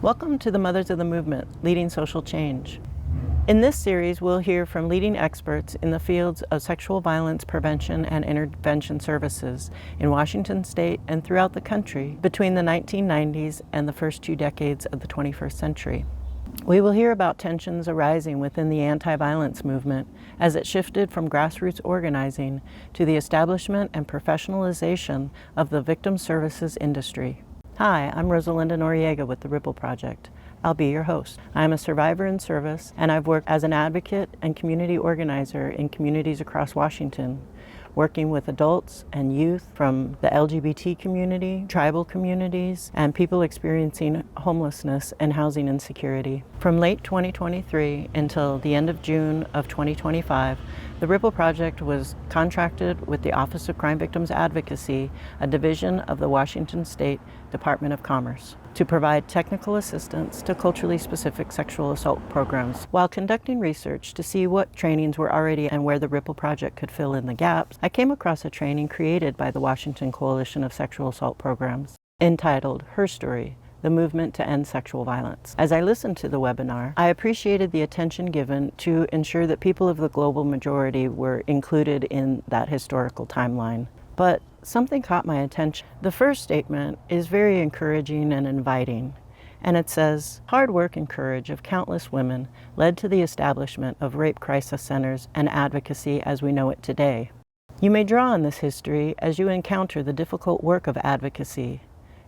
Welcome to the Mothers of the Movement, Leading Social Change. In this series, we'll hear from leading experts in the fields of sexual violence prevention and intervention services in Washington State and throughout the country between the 1990s and the first 2 decades of the 21st century. We will hear about tensions arising within the anti-violence movement as it shifted from grassroots organizing to the establishment and professionalization of the victim services industry. Hi, I'm Rosalinda Noriega with the Ripple Project. I'll be your host. I'm a survivor in service, and I've worked as an advocate and community organizer in communities across Washington, working with adults and youth from the LGBT community, tribal communities, and people experiencing homelessness and housing insecurity. From late 2023 until the end of June of 2025, the Ripple Project was contracted with the Office of Crime Victims Advocacy, a division of the Washington State Department of Commerce, to provide technical assistance to culturally specific sexual assault programs. While conducting research to see what trainings were already and where the Ripple Project could fill in the gaps, I came across a training created by the Washington Coalition of Sexual Assault Programs entitled Her Story: The Movement to End Sexual Violence. As I listened to the webinar, I appreciated the attention given to ensure that people of the global majority were included in that historical timeline. But something caught my attention. The first statement is very encouraging and inviting, and it says, "Hard work and courage of countless women led to the establishment of rape crisis centers and advocacy as we know it today." You may draw on this history as you encounter the difficult work of advocacy,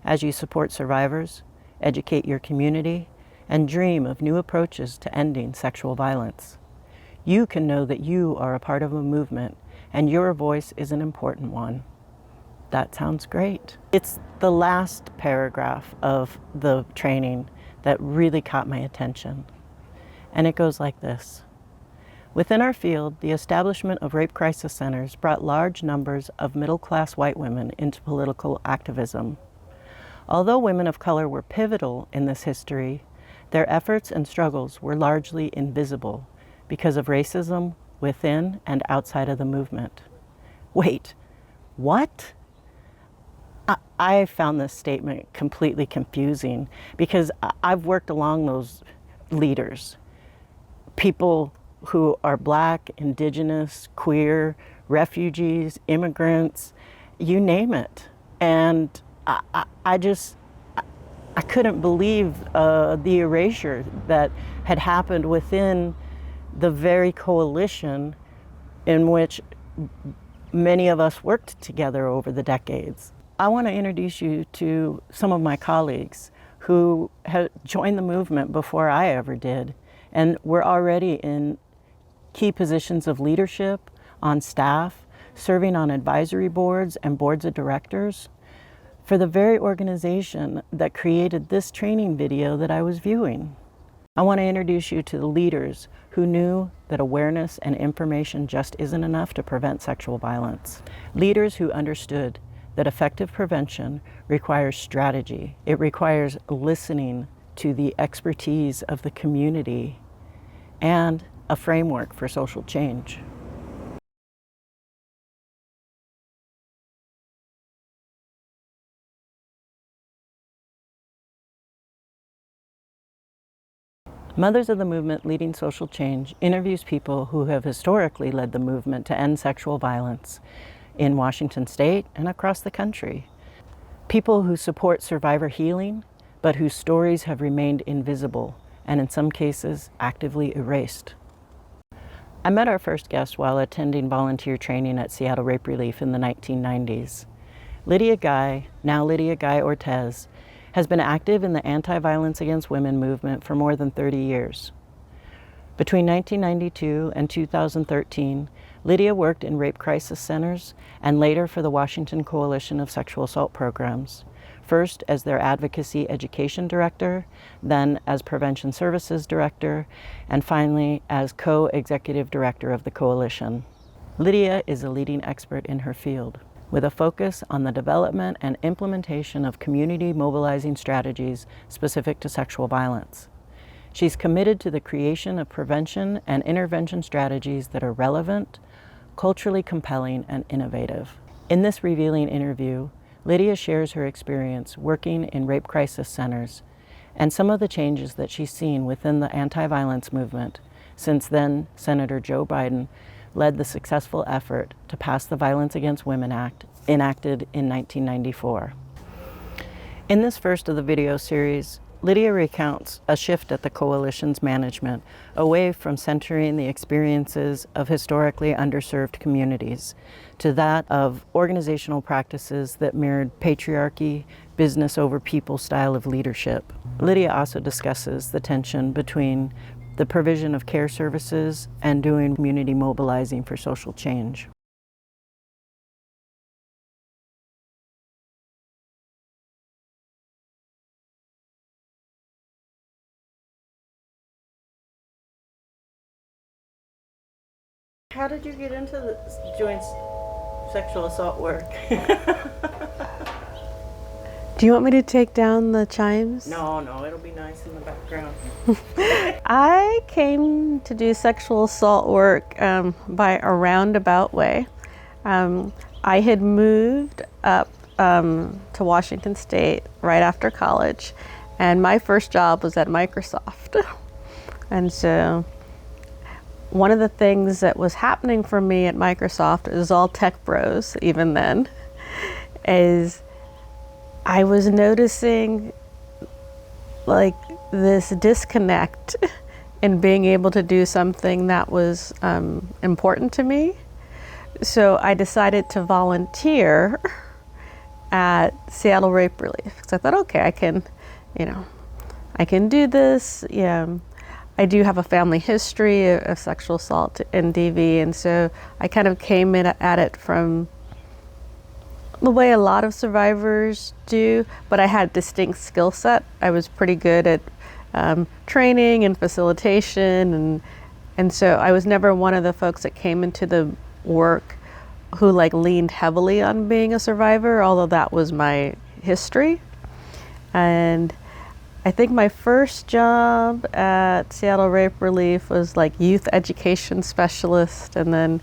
as you support survivors, educate your community, and dream of new approaches to ending sexual violence. You can know that you are a part of a movement and your voice is an important one. That sounds great. It's the last paragraph of the training that really caught my attention. And it goes like this. Within our field, the establishment of rape crisis centers brought large numbers of middle-class white women into political activism. Although women of color were pivotal in this history, their efforts and struggles were largely invisible because of racism within and outside of the movement. Wait, what? I found this statement completely confusing because I've worked along those leaders, people who are Black, Indigenous, queer, refugees, immigrants, you name it. And I couldn't believe the erasure that had happened within the very coalition in which many of us worked together over the decades. I want to introduce you to some of my colleagues who had joined the movement before I ever did, and were already in key positions of leadership, on staff, serving on advisory boards and boards of directors for the very organization that created this training video that I was viewing. I want to introduce you to the leaders who knew that awareness and information just isn't enough to prevent sexual violence. Leaders who understood that effective prevention requires strategy. It requires listening to the expertise of the community and a framework for social change. Mothers of the Movement, Leading Social Change interviews people who have historically led the movement to end sexual violence in Washington State and across the country. People who support survivor healing, but whose stories have remained invisible and in some cases actively erased. I met our first guest while attending volunteer training at Seattle Rape Relief in the 1990s. Lydia Guy, now Lydia Guy Ortiz, has been active in the anti-violence against women movement for more than 30 years. Between 1992 and 2013, Lydia worked in rape crisis centers and later for the Washington Coalition of Sexual Assault Programs, first as their advocacy education director, then as prevention services director, and finally as co-executive director of the coalition. Lydia is a leading expert in her field, with a focus on the development and implementation of community mobilizing strategies specific to sexual violence. She's committed to the creation of prevention and intervention strategies that are relevant, culturally compelling, and innovative. In this revealing interview, Lydia shares her experience working in rape crisis centers and some of the changes that she's seen within the anti-violence movement since then Senator Joe Biden led the successful effort to pass the Violence Against Women Act, enacted in 1994. In this first of the video series, Lydia recounts a shift at the coalition's management away from centering the experiences of historically underserved communities to that of organizational practices that mirrored patriarchy, business over people style of leadership. Lydia also discusses the tension between the provision of care services and doing community mobilizing for social change. How did you get into doing sexual assault work? Do you want me to take down the chimes? No, it'll be nice in the background. I came to do sexual assault work by a roundabout way. I had moved up to Washington State right after college, and my first job was at Microsoft. And so one of the things that was happening for me at Microsoft, it was all tech bros even then, is I was noticing like this disconnect in being able to do something that was important to me. So I decided to volunteer at Seattle Rape Relief. So I thought, okay, I can do this. Yeah. I do have a family history of sexual assault and DV, and so I kind of came in at it from the way a lot of survivors do, but I had a distinct skill set. I was pretty good at training and facilitation, and so I was never one of the folks that came into the work who like leaned heavily on being a survivor, although that was my history. And I think my first job at Seattle Rape Relief was like youth education specialist, and then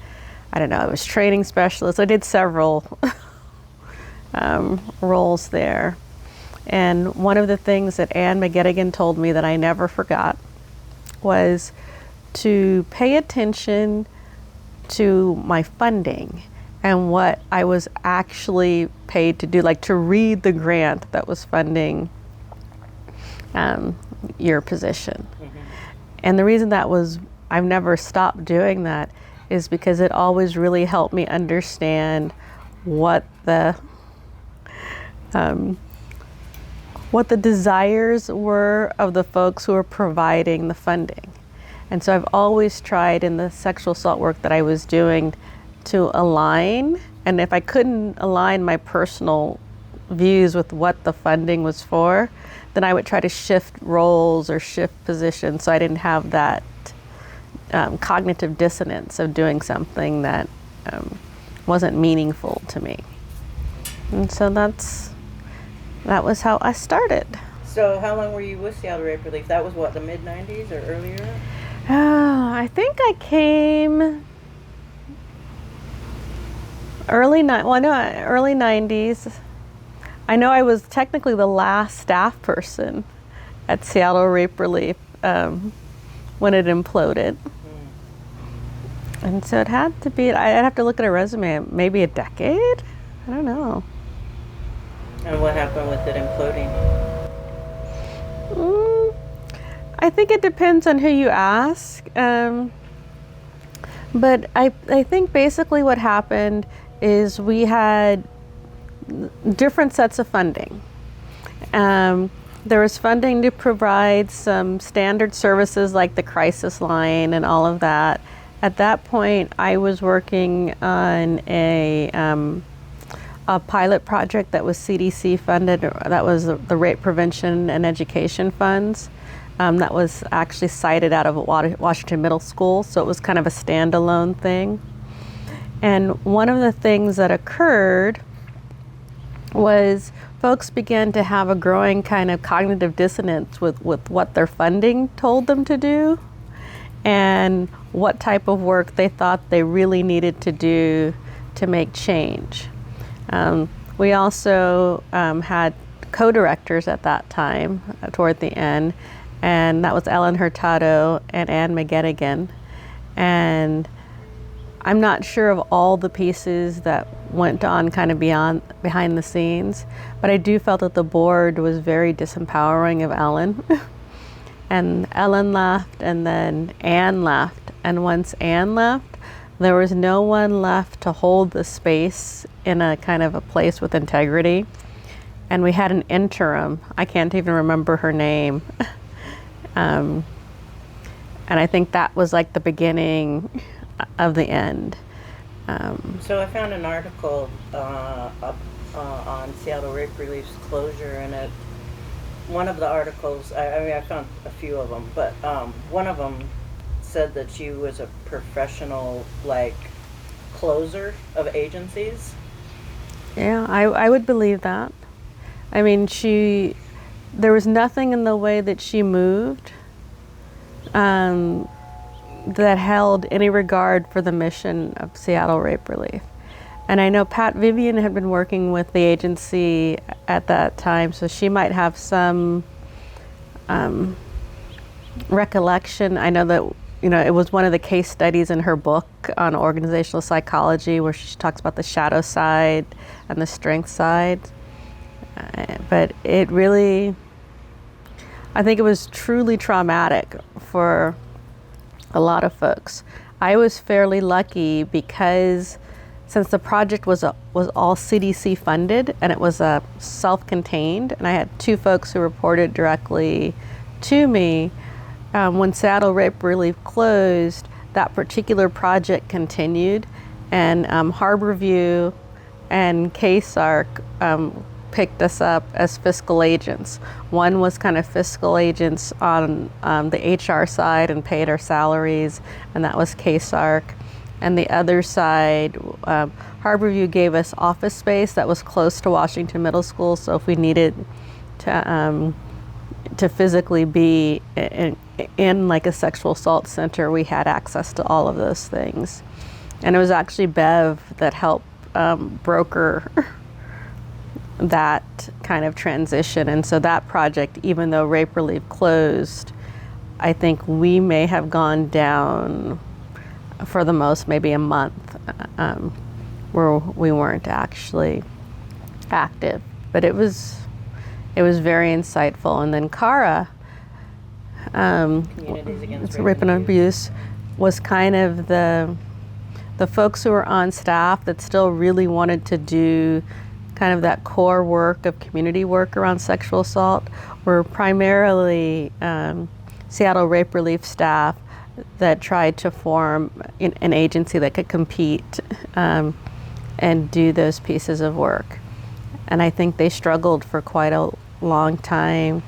I was training specialist. I did several roles there. And one of the things that Anne McGettigan told me that I never forgot was to pay attention to my funding and what I was actually paid to do, like to read the grant that was funding your position. Mm-hmm. And the reason that was, I've never stopped doing that, is because it always really helped me understand what the desires were of the folks who were providing the funding. And so I've always tried in the sexual assault work that I was doing to align, and if I couldn't align my personal views with what the funding was for, then I would try to shift roles or shift positions so I didn't have that cognitive dissonance of doing something that wasn't meaningful to me. And so that was how I started. So how long were you with Seattle Rape Relief? That was what, the mid-90s or earlier? I think I came early 90s. I know I was technically the last staff person at Seattle Rape Relief when it imploded. And so it had to be, I'd have to look at a resume, maybe a decade? I don't know. And what happened with it imploding? I think it depends on who you ask. But I think basically what happened is we had different sets of funding. There was funding to provide some standard services like the crisis line and all of that. At that point, I was working on a pilot project that was CDC funded. That was the Rape Prevention and Education Funds. That was actually cited out of Washington Middle School, so it was kind of a standalone thing. And one of the things that occurred was folks began to have a growing kind of cognitive dissonance with what their funding told them to do and what type of work they thought they really needed to do to make change. We also had co-directors at that time, toward the end, and that was Ellen Hurtado and Ann McGettigan. And I'm not sure of all the pieces that went on kind of behind the scenes, but I do felt that the board was very disempowering of Ellen. And Ellen left, and then Ann left. And once Ann left, there was no one left to hold the space in a kind of a place with integrity. And we had an interim. I can't even remember her name. And I think that was like the beginning of the end. So I found an article up on Seattle Rape Relief's closure, and one of the articles, I found a few of them, but one of them said that she was a professional, like, closer of agencies. Yeah, I would believe that. I mean, there was nothing in the way that she moved that held any regard for the mission of Seattle Rape Relief. And I know Pat Vivian had been working with the agency at that time, so she might have some recollection. I know that, it was one of the case studies in her book on organizational psychology where she talks about the shadow side and the strength side. But it really, I think it was truly traumatic for a lot of folks. I was fairly lucky because since the project was all CDC funded and it was self-contained, and I had two folks who reported directly to me, when Seattle Rape Relief closed, that particular project continued, and Harborview and KSARC picked us up as fiscal agents. One was kind of fiscal agents on the HR side and paid our salaries, and that was KSARC. And the other side, Harborview gave us office space that was close to Washington Middle School, so if we needed to physically be in like a sexual assault center, we had access to all of those things. And it was actually Bev that helped broker that kind of transition. And so that project, even though Rape Relief closed, I think we may have gone down for the most maybe a month where we weren't actually active. But it was very insightful. And then Cara, Communities Against Rape and Abuse, was kind of the folks who were on staff that still really wanted to do kind of that core work of community work around sexual assault were primarily Seattle Rape Relief staff that tried to form an agency that could compete and do those pieces of work. And I think they struggled for quite a long time.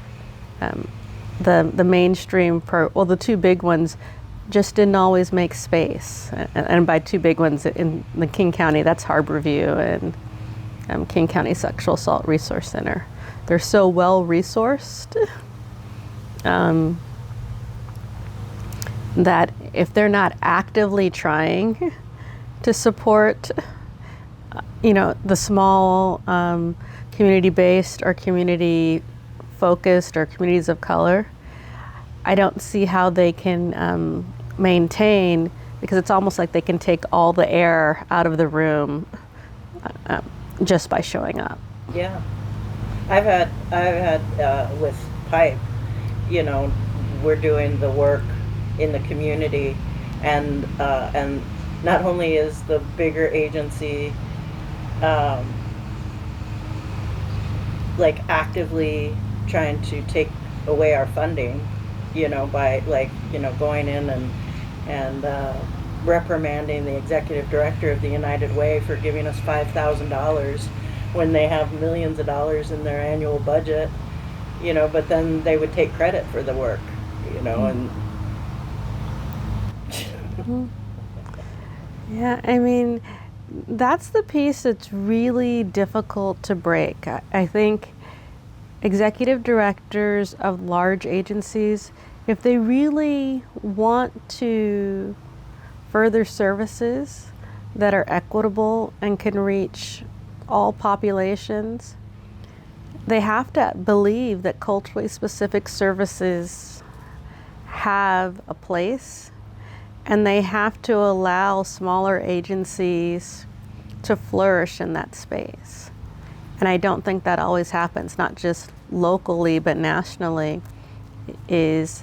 The mainstream, the two big ones just didn't always make space. And by two big ones in the King County, that's Harborview and King County Sexual Assault Resource Center. They're so well resourced that if they're not actively trying to support, the small community-based or community-focused or communities of color, I don't see how they can maintain, because it's almost like they can take all the air out of the room just by showing up. Yeah, I've had with Pipe, we're doing the work in the community, and not only is the bigger agency like actively trying to take away our funding, by going in and reprimanding the executive director of the United Way for giving us $5,000 when they have millions of dollars in their annual budget, but then they would take credit for the work, and Yeah, I mean, that's the piece that's really difficult to break. I think executive directors of large agencies, if they really want to further services that are equitable and can reach all populations, they have to believe that culturally specific services have a place, and they have to allow smaller agencies to flourish in that space. And I don't think that always happens, not just locally but nationally, is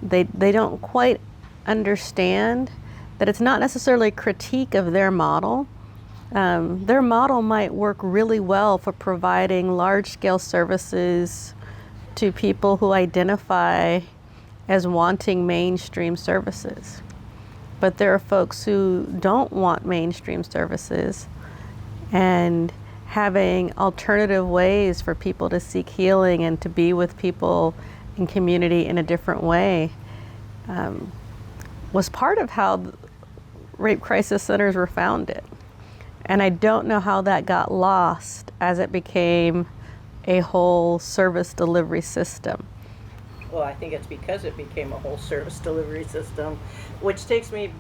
they don't quite understand that it's not necessarily a critique of their model. Their model might work really well for providing large-scale services to people who identify as wanting mainstream services. But there are folks who don't want mainstream services, and having alternative ways for people to seek healing and to be with people in community in a different way was part of how rape crisis centers were founded. And I don't know how that got lost as it became a whole service delivery system. Well, I think it's because it became a whole service delivery system, which takes me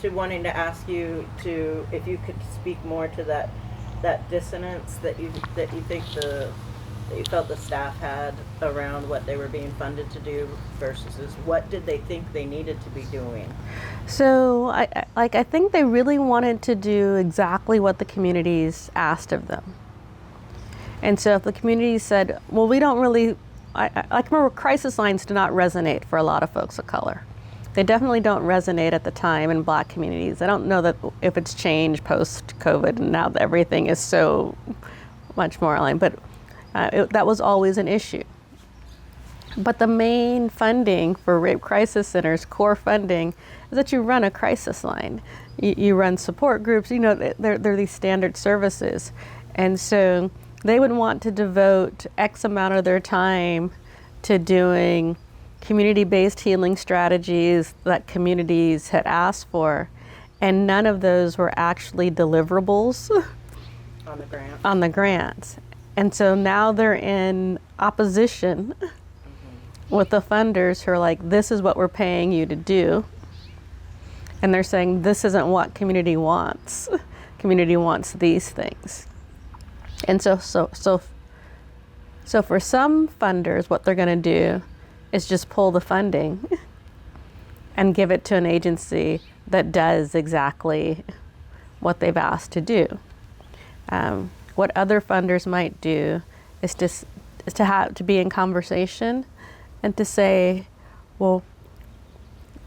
to wanting to ask you to, if you could speak more to that dissonance that you think that you felt the staff had around what they were being funded to do versus what did they think they needed to be doing? So I think they really wanted to do exactly what the communities asked of them. And so if the community said, well, we don't really, I remember crisis lines do not resonate for a lot of folks of color. They definitely don't resonate at the time in Black communities. I don't know that if it's changed post-COVID and now that everything is so much more aligned, but that was always an issue. But the main funding for rape crisis centers, core funding, is that you run a crisis line. You run support groups, you know, they're these standard services. And so they would want to devote X amount of their time to doing community-based healing strategies that communities had asked for, and none of those were actually deliverables on the grants. And so now they're in opposition with the funders who are like, this is what we're paying you to do. And they're saying, this isn't what community wants. Community wants these things. And so for some funders, what they're going to do is just pull the funding and give it to an agency that does exactly what they've asked to do. What other funders might do is to be in conversation and to say, well,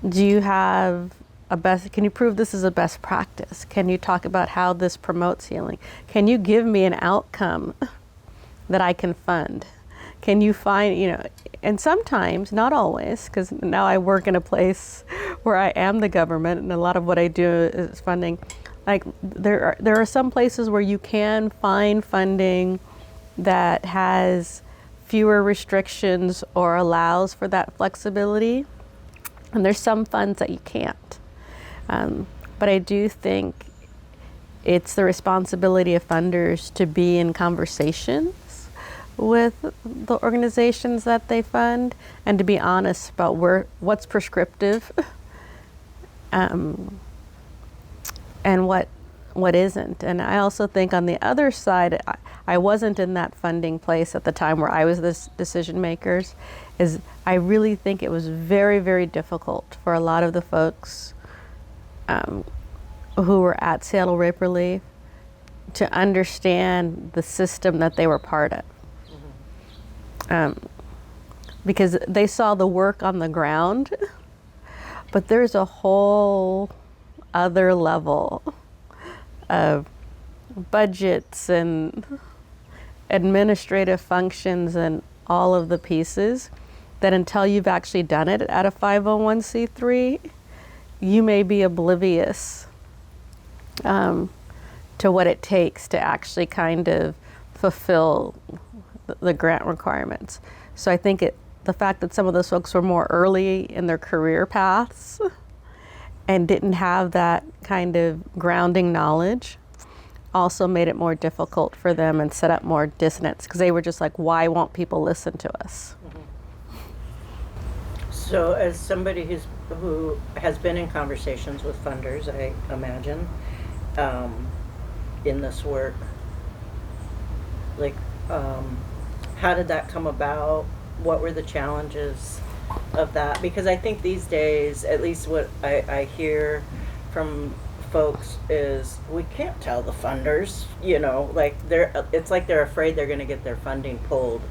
do you have can you prove this is a best practice? Can you talk about how this promotes healing? Can you give me an outcome that I can fund? Can you find, and sometimes, not always, because now I work in a place where I am the government and a lot of what I do is funding. Like there are some places where you can find funding that has fewer restrictions or allows for that flexibility. And there's some funds that you can't. But I do think it's the responsibility of funders to be in conversations with the organizations that they fund and to be honest about what's prescriptive and what isn't. And I also think on the other side, I wasn't in that funding place at the time where I was the decision makers, is I really think it was very, very difficult for a lot of the folks who were at Seattle Rape Relief to understand the system that they were part of. Because they saw the work on the ground, but there's a whole other level of budgets and administrative functions and all of the pieces that until you've actually done it at a 501c3, you may be oblivious to what it takes to actually kind of fulfill the grant requirements. So I think the fact that some of those folks were more early in their career paths and didn't have that kind of grounding knowledge also made it more difficult for them and set up more dissonance, because they were just like, why won't people listen to us? So as somebody who has been in conversations with funders, I imagine, in this work, like, how did that come about? What were the challenges of that? Because I think these days, at least what I hear from folks is we can't tell the funders, like it's like they're afraid they're going to get their funding pulled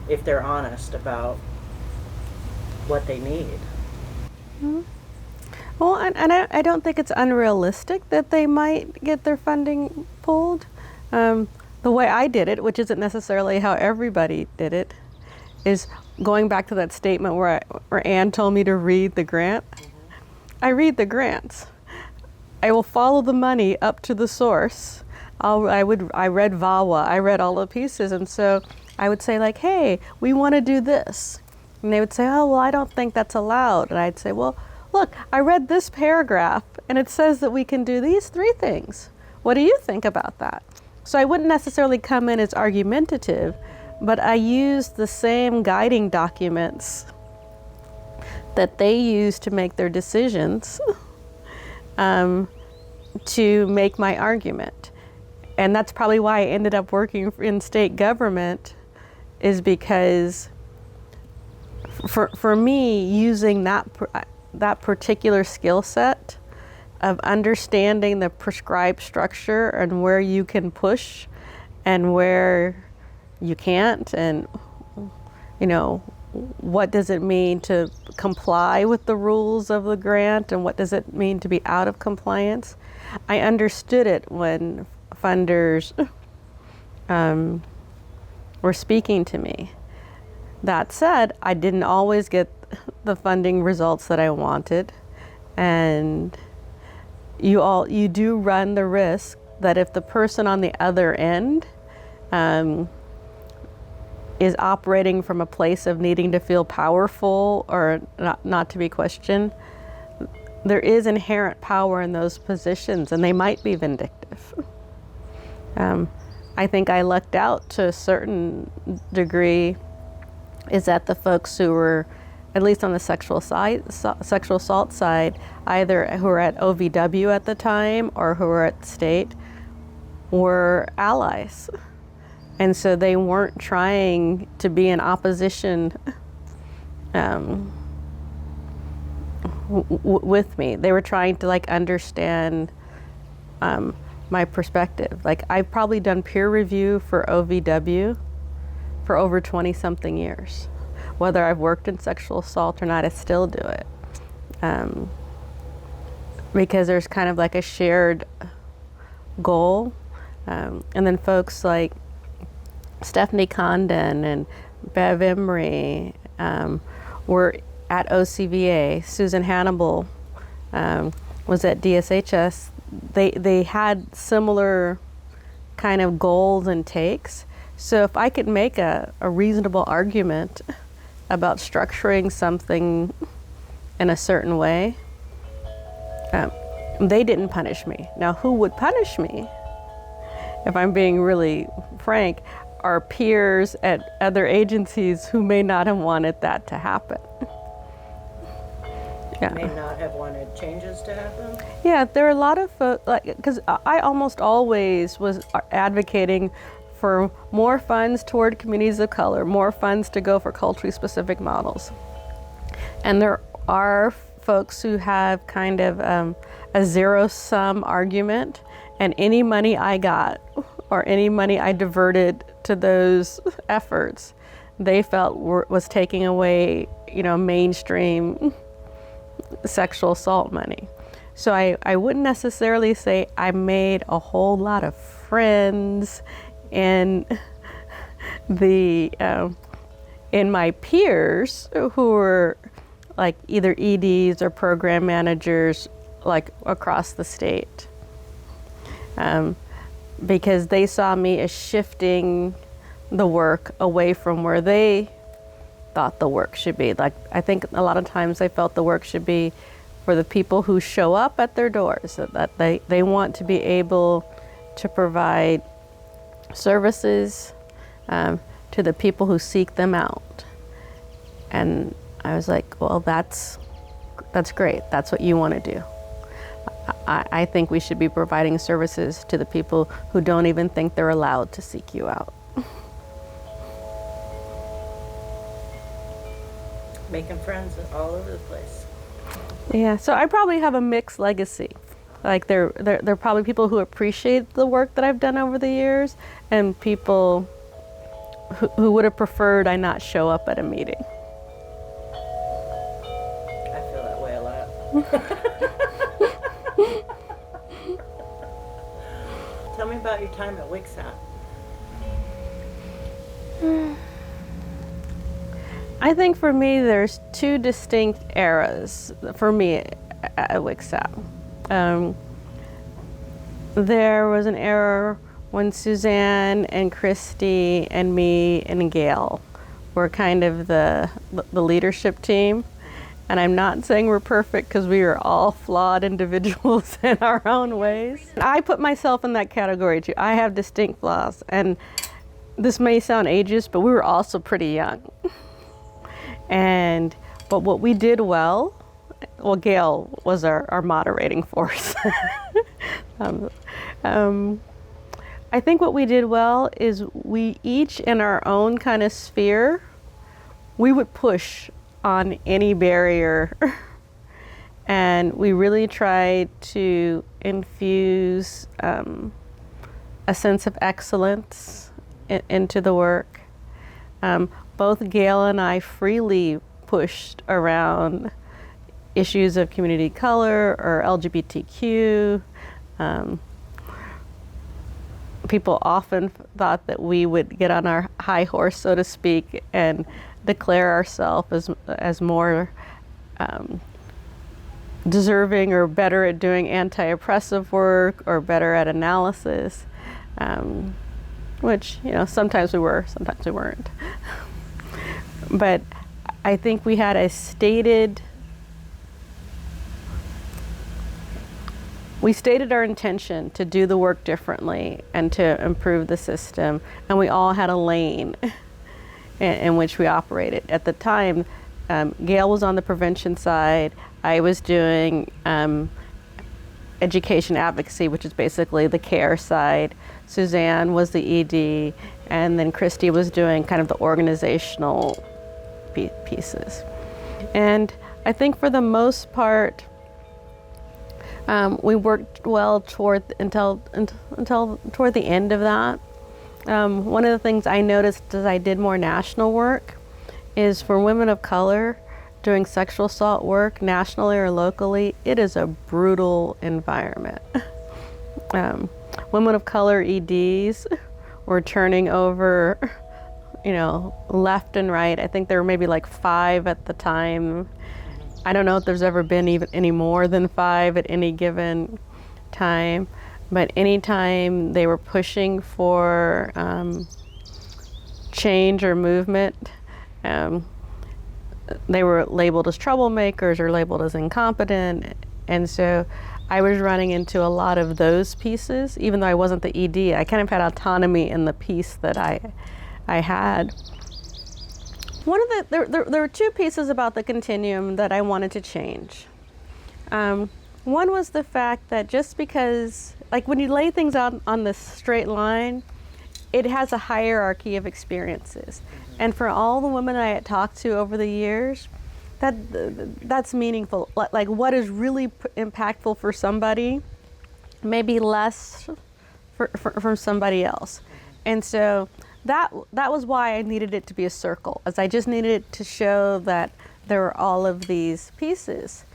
if they're honest about what they need. Mm-hmm. Well, and I don't think it's unrealistic that they might get their funding pulled. The way I did it, which isn't necessarily how everybody did it, is going back to that statement where Anne told me to read the grant. Mm-hmm. I read the grants. I will follow the money up to the source. I read VAWA, I read all the pieces, and so I would say like, hey, we want to do this. And they would say, oh, well, I don't think that's allowed. And I'd say, well, look, I read this paragraph, and it says that we can do these 3 things. What do you think about that? So I wouldn't necessarily come in as argumentative, but I used the same guiding documents that they use to make their decisions to make my argument. And that's probably why I ended up working in state government, is because for me, using that particular skill set of understanding the prescribed structure and where you can push and where you can't, and what does it mean to comply with the rules of the grant, and what does it mean to be out of compliance. I understood it when funders were speaking to me. That said, I didn't always get the funding results that I wanted, and you do run the risk that if the person on the other end is operating from a place of needing to feel powerful or not to be questioned, there is inherent power in those positions, and they might be vindictive. I think I lucked out to a certain degree, is that the folks who were, at least on the sexual assault side, either who were at OVW at the time or who were at state, were allies. And so they weren't trying to be in opposition with me. They were trying to understand my perspective. I've probably done peer review for OVW for over 20-something years. Whether I've worked in sexual assault or not, I still do it. Because there's kind of a shared goal. And then folks like Stephanie Condon and Bev Emery were at OCVA. Susan Hannibal was at DSHS. They had similar kind of goals and takes. So if I could make a reasonable argument about structuring something in a certain way, they didn't punish me. Now, who would punish me, if I'm being really frank, are peers at other agencies who may not have wanted that to happen. Yeah. May not have wanted changes to happen? Yeah, there are a lot of folks, because I almost always was advocating for more funds toward communities of color, more funds to go for culturally specific models. And there are folks who have kind of a zero-sum argument, and any money I got or any money I diverted to those efforts, they felt was taking away, mainstream sexual assault money. So I wouldn't necessarily say I made a whole lot of friends in in my peers who were either EDs or program managers across the state, because they saw me as shifting the work away from where they thought the work should be. I think a lot of times they felt the work should be for the people who show up at their doors, that they want to be able to provide services to the people who seek them out. And I was like, well, that's great. That's what you want to do. I think we should be providing services to the people who don't even think they're allowed to seek you out. Making friends all over the place. Yeah, so I probably have a mixed legacy. Like there are probably people who appreciate the work that I've done over the years, and people who would have preferred I not show up at a meeting. I feel that way a lot. Tell me about your time at WCSAP. I think for me there's two distinct eras for me at WCSAP. There was an era when Suzanne and Christy and me and Gail were kind of the leadership team. And I'm not saying we're perfect because we are all flawed individuals in our own ways. I put myself in that category too. I have distinct flaws. And this may sound ageist, but we were also pretty young. But what we did well, Gail was our moderating force. I think what we did well is we each in our own kind of sphere, we would push on any barrier. And we really tried to infuse a sense of excellence into the work. Both Gail and I freely pushed around issues of community color or LGBTQ. People often thought that we would get on our high horse, so to speak, and declare ourselves as more deserving or better at doing anti-oppressive work or better at analysis, which, sometimes we were, sometimes we weren't. But I think we had a we stated our intention to do the work differently and to improve the system, and we all had a lane in which we operated. At the time, Gail was on the prevention side. I was doing education advocacy, which is basically the care side. Suzanne was the ED, and then Christy was doing kind of the organizational pieces. And I think for the most part, we worked well toward the end of that. One of the things I noticed as I did more national work is for women of color doing sexual assault work nationally or locally, it is a brutal environment. Women of color EDs were turning over, left and right. I think there were maybe like 5 at the time. I don't know if there's ever been even any more than 5 at any given time, but anytime they were pushing for change or movement, they were labeled as troublemakers or labeled as incompetent. And so I was running into a lot of those pieces. Even though I wasn't the ED, I kind of had autonomy in the piece that I had. There were 2 pieces about the continuum that I wanted to change. One was the fact that just because, like when you lay things out on this straight line, it has a hierarchy of experiences. And for all the women I had talked to over the years, that's meaningful. Like what is really impactful for somebody, maybe less for somebody else. And so that was why I needed it to be a circle, as I just needed it to show that there were all of these pieces.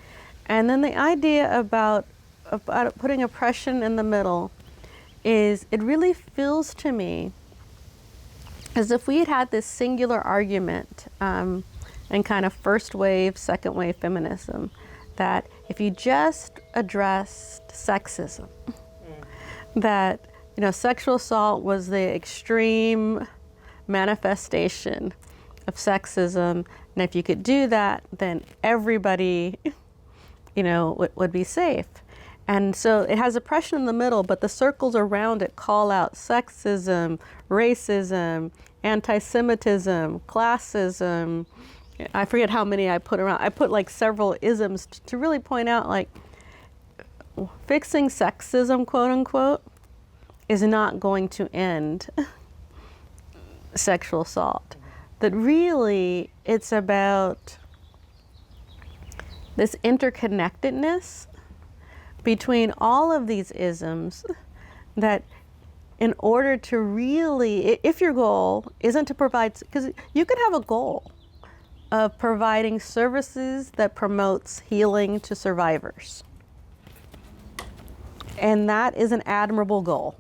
And then the idea about putting oppression in the middle is, it really feels to me as if we had this singular argument in kind of first wave, second wave feminism, that if you just addressed sexism, that sexual assault was the extreme manifestation of sexism, and if you could do that, then everybody, would be safe. And so it has oppression in the middle, but the circles around it call out sexism, racism, anti-Semitism, classism. I forget how many I put around. I put like several isms to really point out, like, fixing sexism, quote unquote, is not going to end sexual assault. That really it's about this interconnectedness between all of these isms, that in order to really, if your goal isn't to provide, because you could have a goal of providing services that promotes healing to survivors. And that is an admirable goal.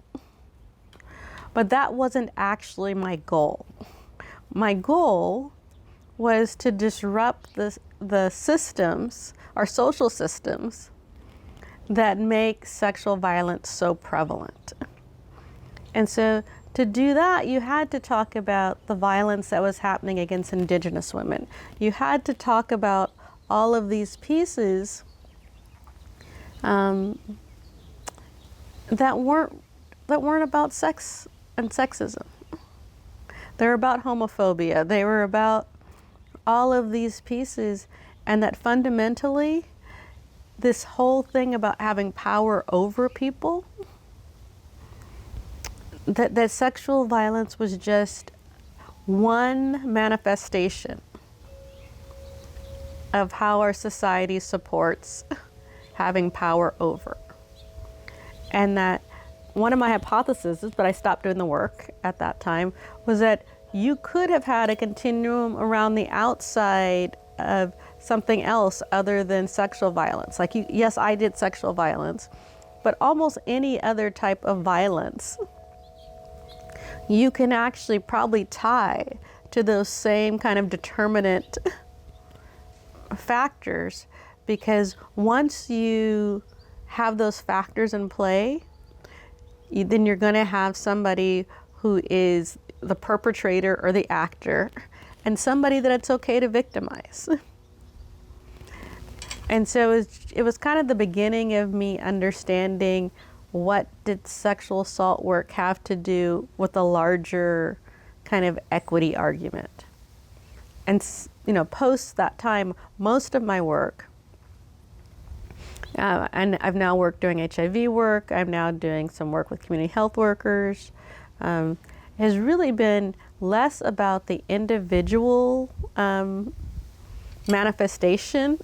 But that wasn't actually my goal. My goal was to disrupt the systems, our social systems, that make sexual violence so prevalent. And so to do that, you had to talk about the violence that was happening against Indigenous women. You had to talk about all of these pieces that weren't about sex and sexism. They were about homophobia. They were about all of these pieces, and that fundamentally, this whole thing about having power over people, that sexual violence was just one manifestation of how our society supports having power over. And that one of my hypotheses, but I stopped doing the work at that time, was that you could have had a continuum around the outside of something else other than sexual violence. Like, yes, I did sexual violence, but almost any other type of violence, you can actually probably tie to those same kind of determinant factors, because once you have those factors in play, then you're going to have somebody who is the perpetrator or the actor, and somebody that it's okay to victimize. And so it was kind of the beginning of me understanding, what did sexual assault work have to do with the larger kind of equity argument? And post that time, most of my work, and I've now worked doing HIV work, I'm now doing some work with community health workers, has really been less about the individual manifestation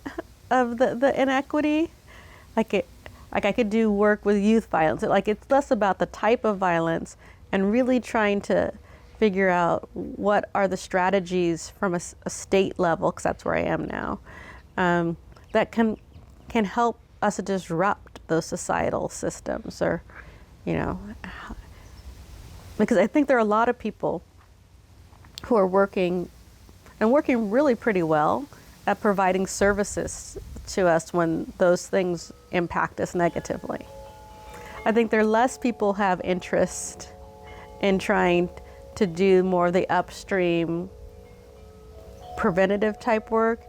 of the inequity. Like I could do work with youth violence. It's less about the type of violence and really trying to figure out what are the strategies from a state level, because that's where I am now, that can help us disrupt those societal systems, or, because I think there are a lot of people who are working really pretty well at providing services to us when those things impact us negatively. I think there are less people have interest in trying to do more of the upstream preventative type work,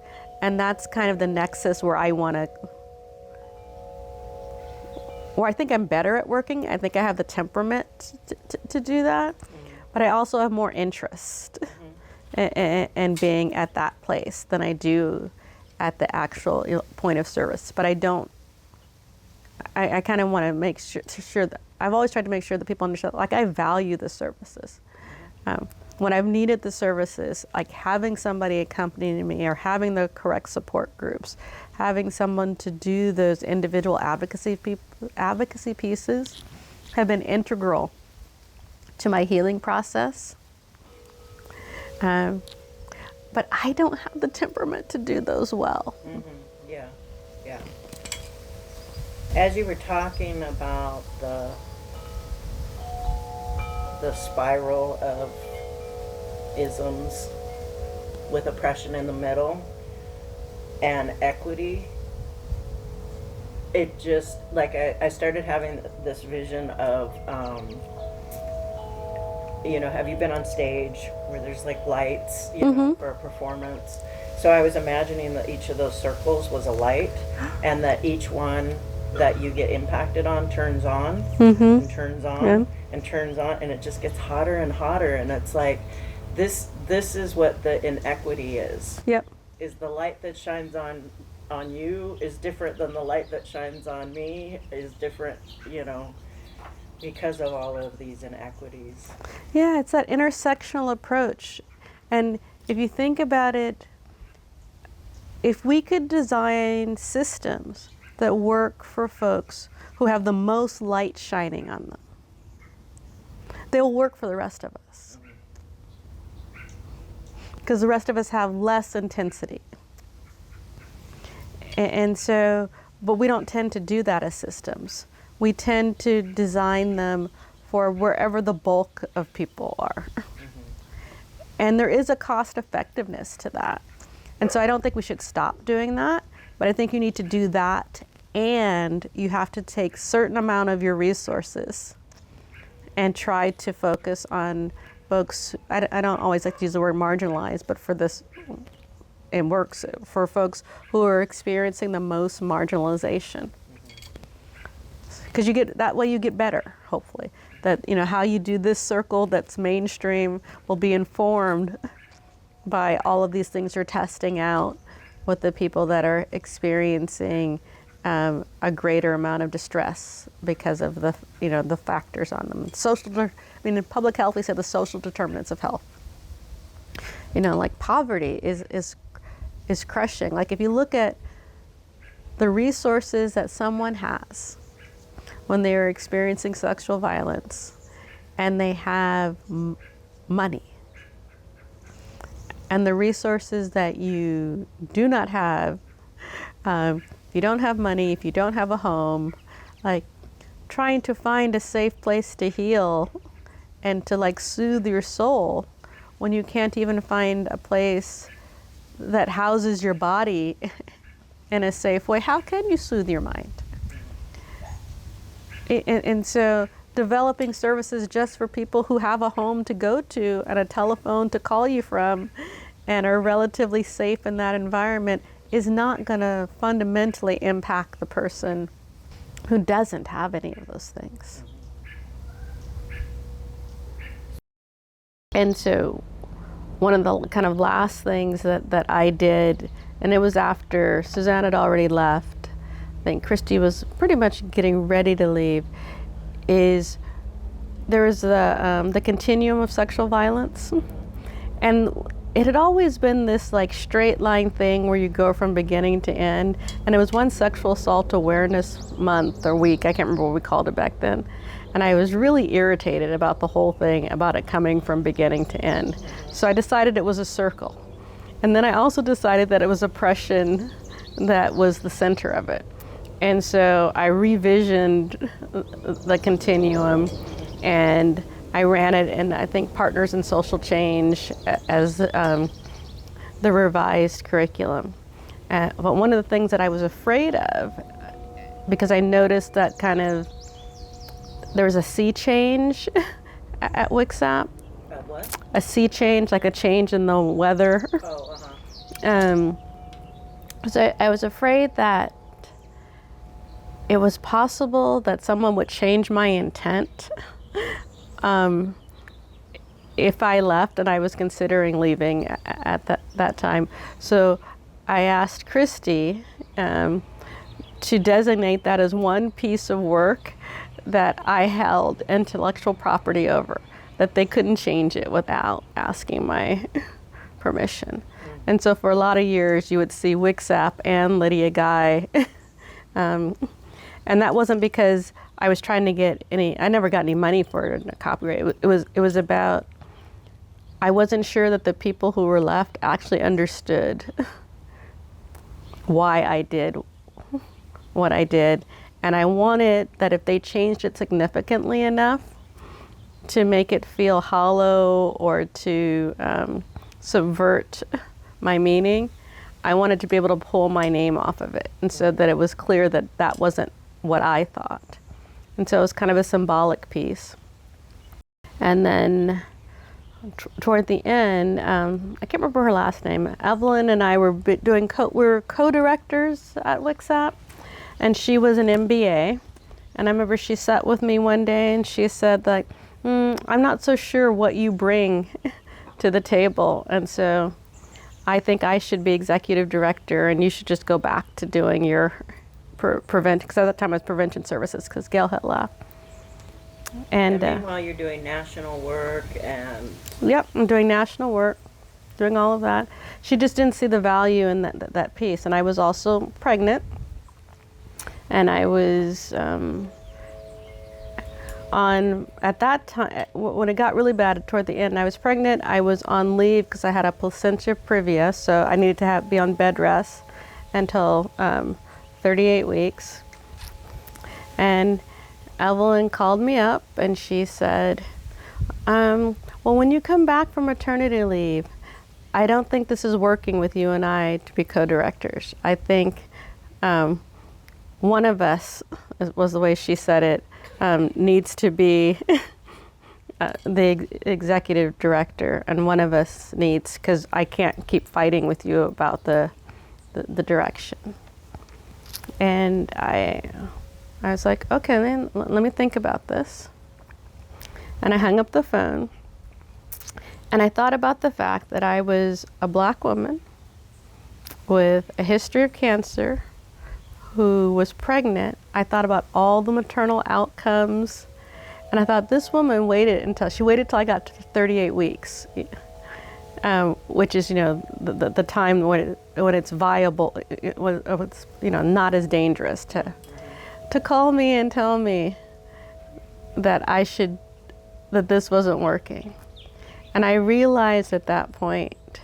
and that's kind of the nexus where I think I'm better at working. I think I have the temperament to do that, but I also have more interest in being at that place than I do at the actual point of service. But I kind of want to make sure that I've always tried to make sure that people understand, I value the services. When I've needed the services, like having somebody accompanying me, or having the correct support groups, having someone to do those individual advocacy pieces, have been integral to my healing process. But I don't have the temperament to do those well. Mm-hmm. Yeah. As you were talking about the spiral of isms with oppression in the middle and equity, it just, I started having this vision of, have you been on stage where there's lights, for a performance? So I was imagining that each of those circles was a light, and that each one that you get impacted on turns on, and turns on, and turns on, and it just gets hotter and hotter, and it's like, this is what the inequity is. Yep. Is the light that shines on you is different than the light that shines on me, is different, because of all of these inequities. Yeah, it's that intersectional approach. And if you think about it, if we could design systems that work for folks who have the most light shining on them, they'll work for the rest of us. Because the rest of us have less intensity. And so, but we don't tend to do that as systems. We tend to design them for wherever the bulk of people are. And there is a cost effectiveness to that. And so I don't think we should stop doing that, but I think you need to do that, and you have to take certain amount of your resources and try to focus on folks. I don't always like to use the word marginalized, but for this, it works for folks who are experiencing the most marginalization. Because you get, that way you get better, hopefully. That, you know, how you do this circle that's mainstream will be informed by all of these things you're testing out with the people that are experiencing a greater amount of distress because of the, you know, the factors on them. In public health, we say the social determinants of health. You know, like poverty is crushing. Like if you look at the resources that someone has when they are experiencing sexual violence, and they have money, and the resources that you do not have, if you don't have money, if you don't have a home, like trying to find a safe place to heal and to like soothe your soul when you can't even find a place that houses your body in a safe way, how can you soothe your mind? And so developing services just for people who have a home to go to and a telephone to call you from and are relatively safe in that environment is not going to fundamentally impact the person who doesn't have any of those things. And so one of the kind of last things that I did, and it was after Suzanne had already left, I think Christy was pretty much getting ready to leave, is there was the continuum of sexual violence. And it had always been this like straight line thing where you go from beginning to end. And it was one sexual assault awareness month or week, I can't remember what we called it back then. And I was really irritated about the whole thing, about it coming from beginning to end. So I decided it was a circle. And then I also decided that it was oppression that was the center of it. And so I revisioned the continuum, and I ran it in, I think, Partners in Social Change as the revised curriculum. But one of the things that I was afraid of, because I noticed that kind of there was a sea change at WCSAP. What? A sea change, like a change in the weather. Oh, uh-huh. So I was afraid that it was possible that someone would change my intent if I left, and I was considering leaving at that time. So I asked Christy to designate that as one piece of work that I held intellectual property over, that they couldn't change it without asking my permission. And so for a lot of years you would see WCSAP and Lydia Guy and that wasn't because I was trying to get I never got any money for it in a copyright. It was about, I wasn't sure that the people who were left actually understood why I did what I did. And I wanted that if they changed it significantly enough to make it feel hollow or to subvert my meaning, I wanted to be able to pull my name off of it, and so that it was clear that that wasn't what I thought. And so it was kind of a symbolic piece. And then toward the end, I can't remember her last name, Evelyn and I were we were co-directors at WCSAP, and she was an MBA. And I remember she sat with me one day and she said, like, I'm not so sure what you bring to the table, and so I think I should be executive director and you should just go back to doing your prevention, because at that time it was prevention services because Gail had left. And meanwhile you're doing national work and... Yep, I'm doing national work. doing all of that. She just didn't see the value in that piece. And I was also pregnant, and I was at that time, when it got really bad toward the end, I was pregnant. I was on leave because I had a placenta previa, so I needed to be on bed rest until 38 weeks. And Evelyn called me up and she said, well, when you come back from maternity leave, I don't think this is working with you and I to be co-directors. I think one of us, was the way she said it, needs to be the executive director, and one of us needs, because I can't keep fighting with you about the direction. And I was like, okay, then let me think about this. And I hung up the phone, and I thought about the fact that I was a Black woman with a history of cancer who was pregnant. I thought about all the maternal outcomes, and I thought, this woman waited till I got to 38 weeks, which is, the time when it's viable, when it's, not as dangerous to call me and tell me that that this wasn't working. And I realized at that point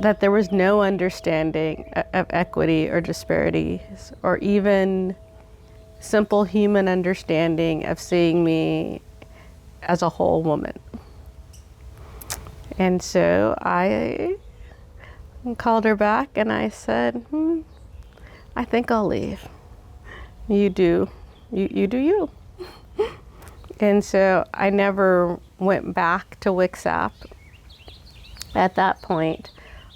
that there was no understanding of equity or disparities, or even simple human understanding of seeing me as a whole woman. And so I called her back and I said, I think I'll leave. You do you. And so I never went back to WCSAP at that point.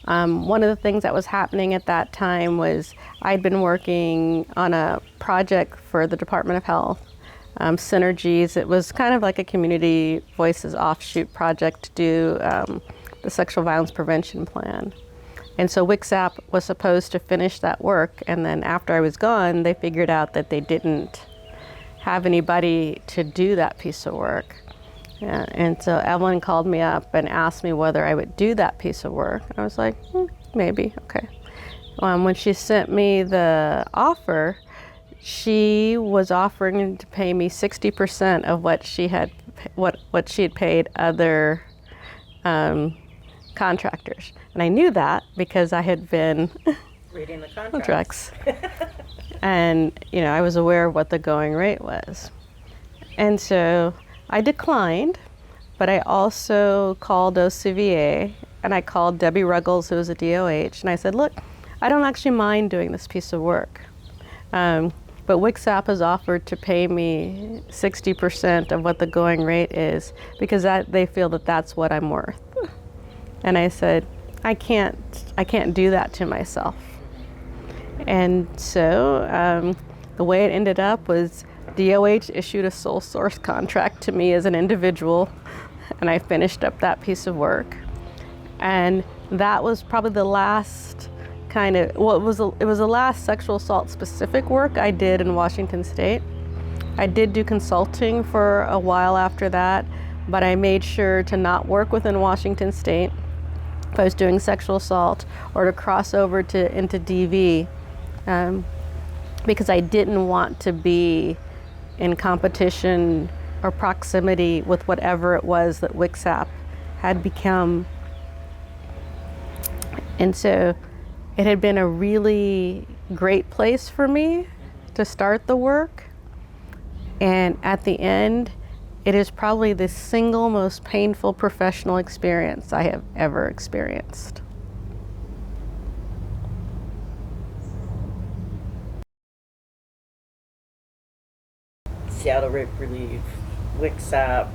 One of the things that was happening at that time was I'd been working on a project for the Department of Health, Synergies. It was kind of like a community voices offshoot project to do the sexual violence prevention plan. And so WCSAP was supposed to finish that work, and then after I was gone, they figured out that they didn't have anybody to do that piece of work. Yeah, and so Evelyn called me up and asked me whether I would do that piece of work. I was like, maybe, okay. When she sent me the offer, she was offering to pay me 60% of what she had paid other contractors. And I knew that because I had been reading the contracts. And I was aware of what the going rate was. And so I declined, but I also called OCVA, and I called Debbie Ruggles, who was a DOH, and I said, look, I don't actually mind doing this piece of work, but WCSAP has offered to pay me 60% of what the going rate is, because they feel that that's what I'm worth. And I said, I can't do that to myself. And so the way it ended up was DOH issued a sole source contract to me as an individual, and I finished up that piece of work. And that was probably the last it was the last sexual assault specific work I did in Washington State. I did do consulting for a while after that, but I made sure to not work within Washington State if I was doing sexual assault, or to cross over into DV, because I didn't want to be in competition or proximity with whatever it was that WCSAP had become. And so it had been a really great place for me to start the work. And at the end, it is probably the single most painful professional experience I have ever experienced. Seattle Rape Relief, WCSAP.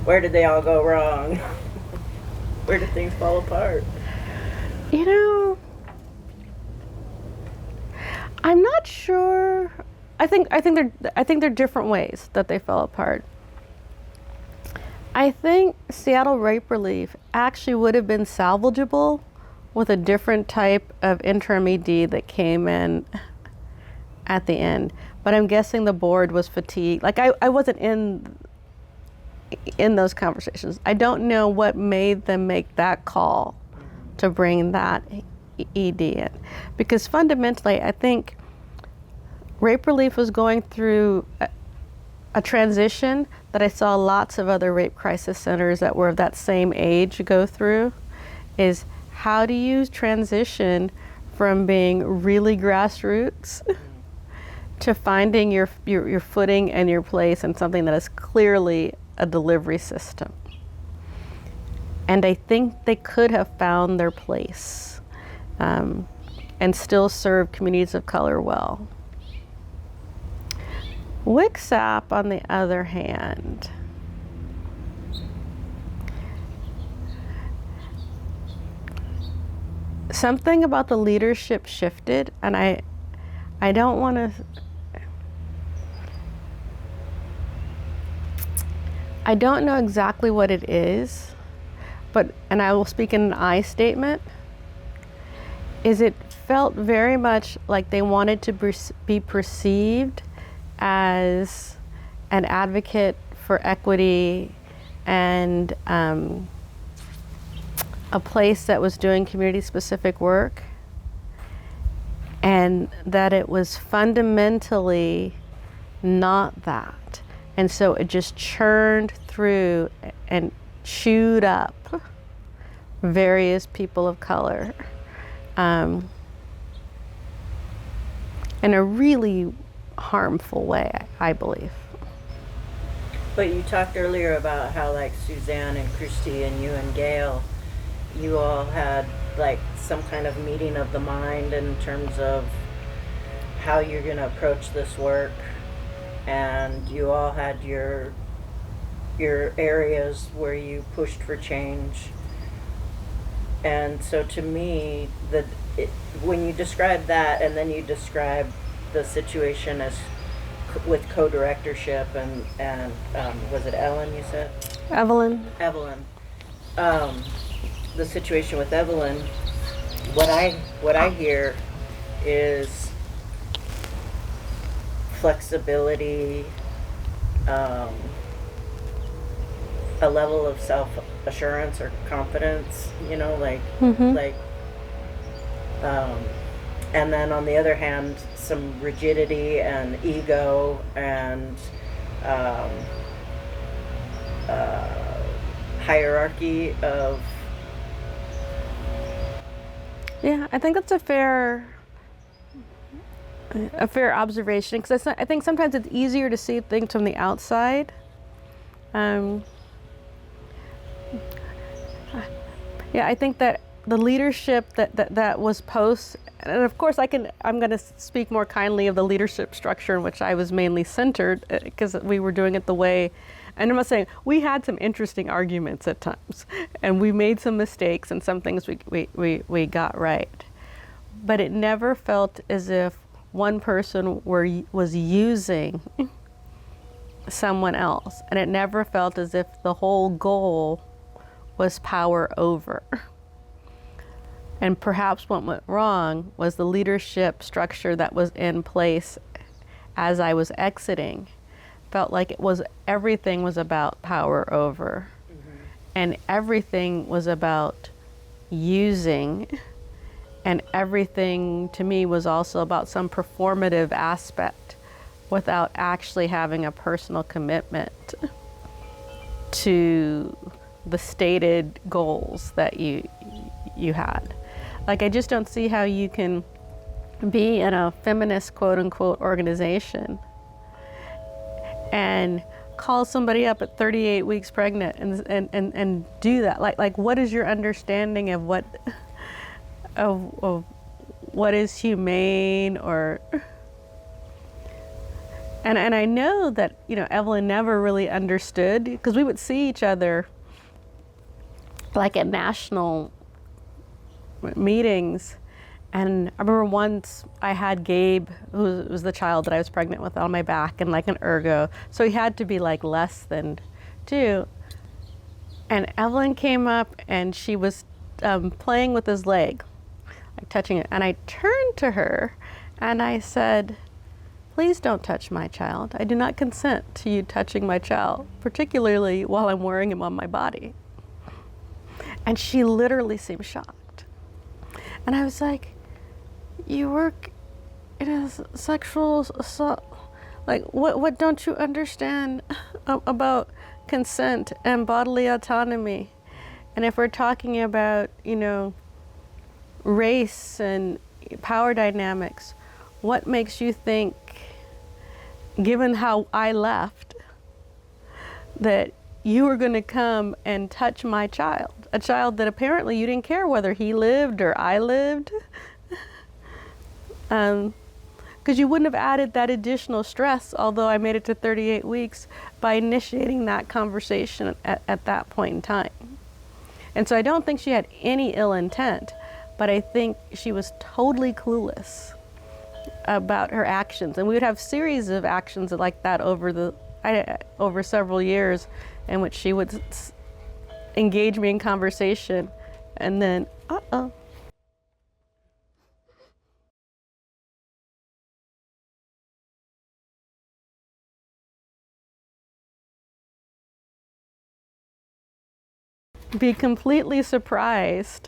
Where did they all go wrong? Where did things fall apart? I'm not sure. I think they're different ways that they fell apart. I think Seattle Rape Relief actually would have been salvageable with a different type of interim ED that came in at the end. But I'm guessing the board was fatigued. Like I wasn't in in those conversations. I don't know what made them make that call to bring that ED in. Because fundamentally, I think Rape Relief was going through a transition that I saw lots of other rape crisis centers that were of that same age go through, is how do you transition from being really grassroots to finding your footing and your place in something that is clearly a delivery system. And I think they could have found their place and still serve communities of color well. WCSAP, on the other hand, something about the leadership shifted, and I don't want to, I don't know exactly what it is, but, and I will speak in an I statement, is it felt very much like they wanted to be perceived as an advocate for equity and a place that was doing community-specific work, and that it was fundamentally not that. And so it just churned through and chewed up various people of color in a really harmful way, I believe. But you talked earlier about how, like, Suzanne and Christy and you and Gail, you all had like some kind of meeting of the mind in terms of how you're going to approach this work, and you all had your areas where you pushed for change. And so to me, when you describe that, and then you describe the situation as with co-directorship and was it Ellen you said? Evelyn. The situation with Evelyn, what I hear is flexibility, a level of self-assurance or confidence, you know, like, and then on the other hand, some rigidity and ego and hierarchy of. Yeah, I think that's a fair observation, because I think sometimes it's easier to see things from the outside. Yeah, I think that the leadership that was post, and of course I'm going to speak more kindly of the leadership structure in which I was mainly centered, because we were doing it the way. And I'm not saying, we had some interesting arguments at times, and we made some mistakes, and some things we got right. But it never felt as if one person was using someone else, and it never felt as if the whole goal was power over. And perhaps what went wrong was the leadership structure that was in place as I was exiting. Felt like everything was about power over, and everything was about using, and everything to me was also about some performative aspect without actually having a personal commitment to the stated goals that you had. Like, I just don't see how you can be in a feminist quote unquote organization and call somebody up at 38 weeks pregnant and do that. Like what is your understanding of what is humane, or and I know that, you know, Evelyn never really understood, because we would see each other like at national meetings. And I remember once I had Gabe, who was the child that I was pregnant with, on my back and like an ergo. So he had to be like less than 2. And Evelyn came up and she was playing with his leg, like touching it. And I turned to her and I said, please don't touch my child. I do not consent to you touching my child, particularly while I'm wearing him on my body. And she literally seemed shocked. And I was like, you work in a sexual assault, like what don't you understand about consent and bodily autonomy? And if we're talking about, race and power dynamics, what makes you think, given how I left, that you were going to come and touch my child? A child that apparently you didn't care whether he lived or I lived. Because you wouldn't have added that additional stress, although I made it to 38 weeks, by initiating that conversation at that point in time. And so I don't think she had any ill intent, but I think she was totally clueless about her actions. And we would have series of actions like that over several years, in which she would engage me in conversation, and then, be completely surprised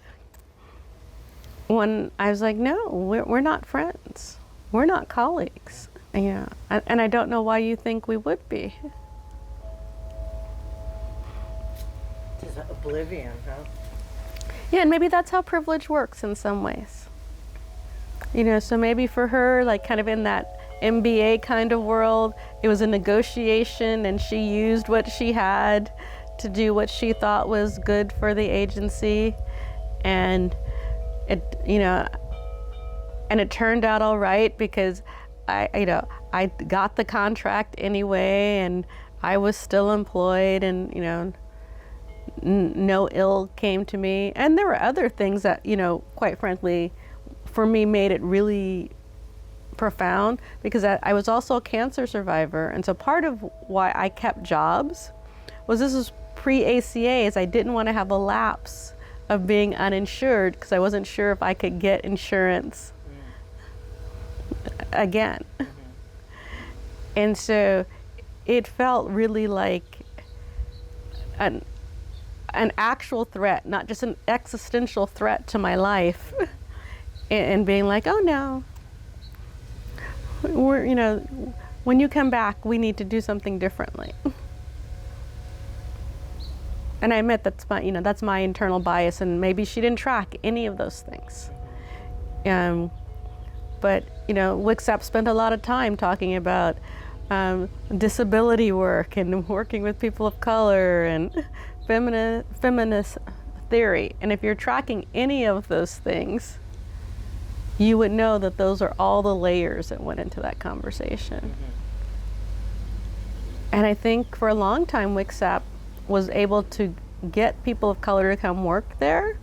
when I was like, no, we're not friends. We're not colleagues. And I don't know why you think we would be. Just oblivion, huh? Yeah, and maybe that's how privilege works in some ways. So maybe for her, like kind of in that MBA kind of world, it was a negotiation and she used what she had to do what she thought was good for the agency. And it turned out all right because I got the contract anyway, and I was still employed, and no ill came to me. And there were other things that, quite frankly, for me made it really profound, because I was also a cancer survivor. And so part of why I kept jobs was, this was pre-ACA, is I didn't want to have a lapse of being uninsured, because I wasn't sure if I could get insurance again. And so it felt really like an actual threat, not just an existential threat to my life, and being like, oh no, when you come back, we need to do something differently. And I admit that's my internal bias, and maybe she didn't track any of those things. But WCSAP spent a lot of time talking about disability work and working with people of color and feminist theory. And if you're tracking any of those things, you would know that those are all the layers that went into that conversation. And I think for a long time, WCSAP was able to get people of color to come work there,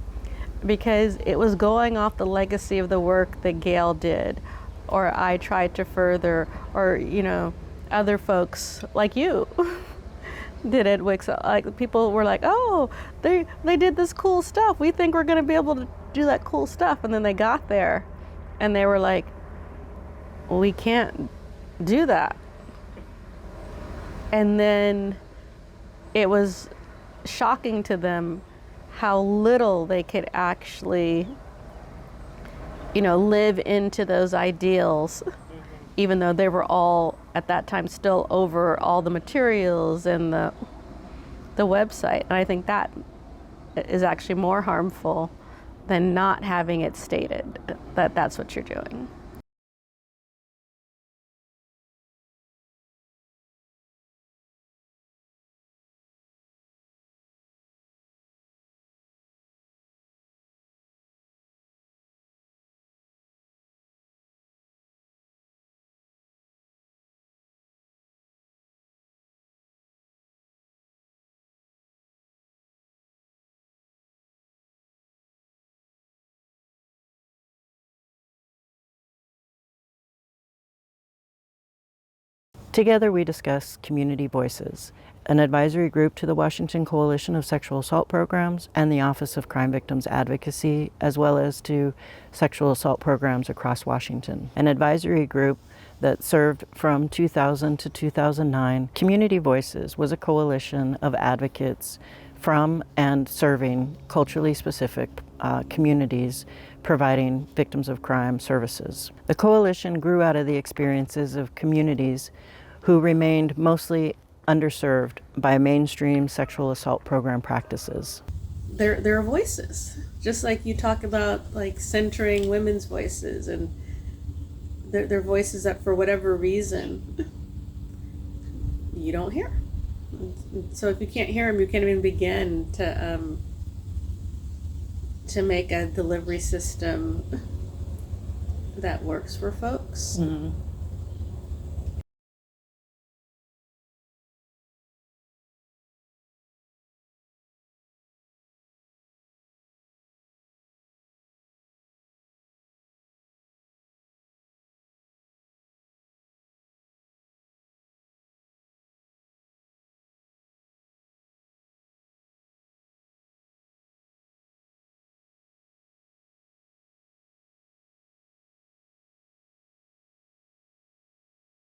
because it was going off the legacy of the work that Gail did, or I tried to further, or other folks like you did at WCSAP. Like, people were like, oh, they did this cool stuff. We think we're going to be able to do that cool stuff. And then they got there and they were like, well, we can't do that. And then it was shocking to them how little they could actually, live into those ideals, even though they were all at that time still over all the materials and the website. And I think that is actually more harmful than not having it stated that that's what you're doing. Together we discuss Community Voices, an advisory group to the Washington Coalition of Sexual Assault Programs and the Office of Crime Victims Advocacy, as well as to sexual assault programs across Washington. An advisory group that served from 2000 to 2009. Community Voices was a coalition of advocates from and serving culturally specific communities providing victims of crime services. The coalition grew out of the experiences of communities who remained mostly underserved by mainstream sexual assault program practices. There are voices, just like you talk about, like centering women's voices, and they're voices that for whatever reason you don't hear. So if you can't hear them, you can't even begin to make a delivery system that works for folks. Mm-hmm.